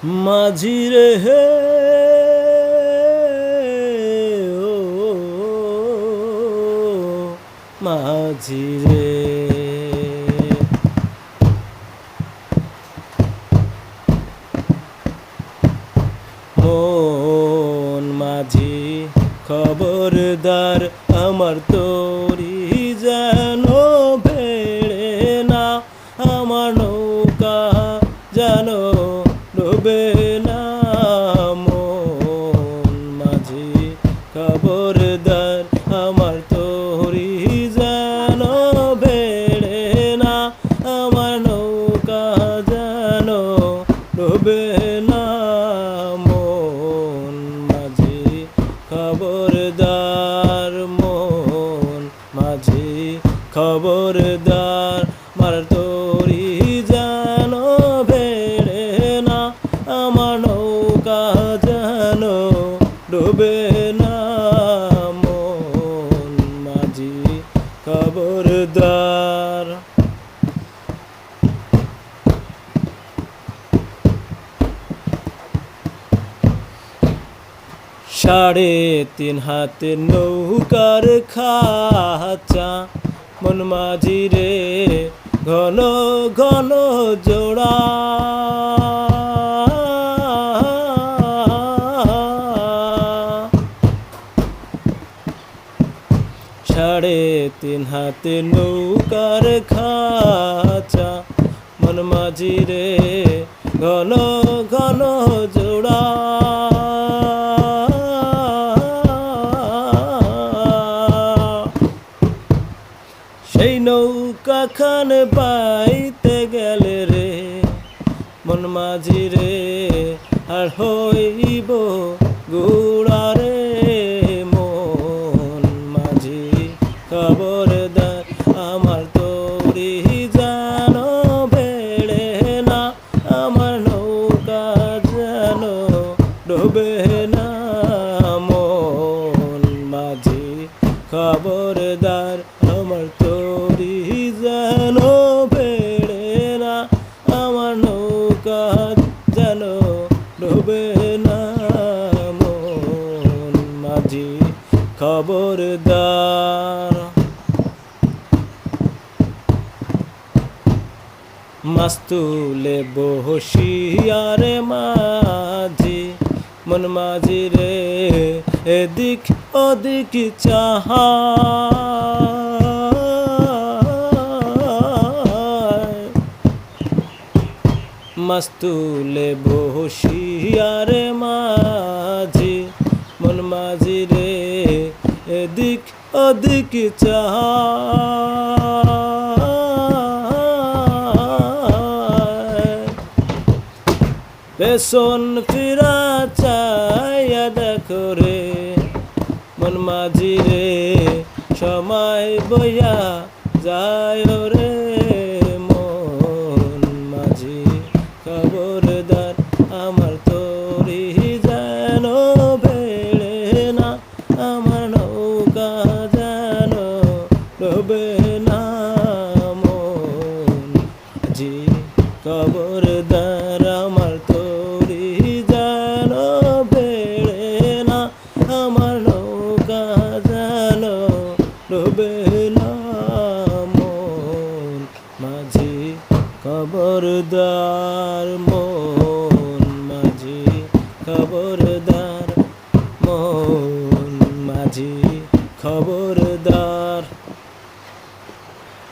মাঝি রে হে ও মাঝি রে, মন মাঝি খবরদার আমার তরি যেন ভেড়ে না, আমার নৌকা যেন ডুবে না। মন মাঝি খবরদার আমার তরি যেন ভেড়ে না, আমার নৌকা যেন ডুবে না। মন মাঝি খবরদার, মন মাঝি খবরদার মার তরি যেন ভেড়ে না, আমার নৌকা যেন ডুবে না। মন মাঝি খবরদার। সাড়ে তিন হাতে নৌকার খাঁচা, মন মাঝি রে ঘন ঘন জোড়া। সাড়ে তিন হাতে নৌকার খাঁচা, মন মাঝি রে ঘন ঘন জোড়া। সেই নৌকা খান পাইতে গেলে রে মন মাঝি রে আর হইব গুড়া রে। মন মাঝি খবরদার আমার তরি যেন ভেড়ে না, আমার নৌকা যেন ডুবে না। মন মাঝি খবরদার আমার তরি যেন ভেড়ে না, আমার নৌকা যেন ডুবে না। মন মাঝি খবরদার। মাছ তুলে বসিয়ারে মাঝি, মন মাঝি রে এদিক ওদিক চাহায়। মাছ তুলে বসিয়ারে মাঝি, মন মাঝি রে এদিক ওদিক চাহায়। পেছন ফিরা চাইয়া দেখো রে মন মাঝি রে সময় বইয়া যায় রে। মন মাঝি খবরদার আমার তরি যেন ভেড়ে না, আমার নৌকা যেন ডুবে না। মন মাঝি খবরদার আমার তরি যেন ভেড়ে না, আমার নৌকা যেন ডুবে না। মন মাঝি খবরদার, মন মাঝি খবরদার।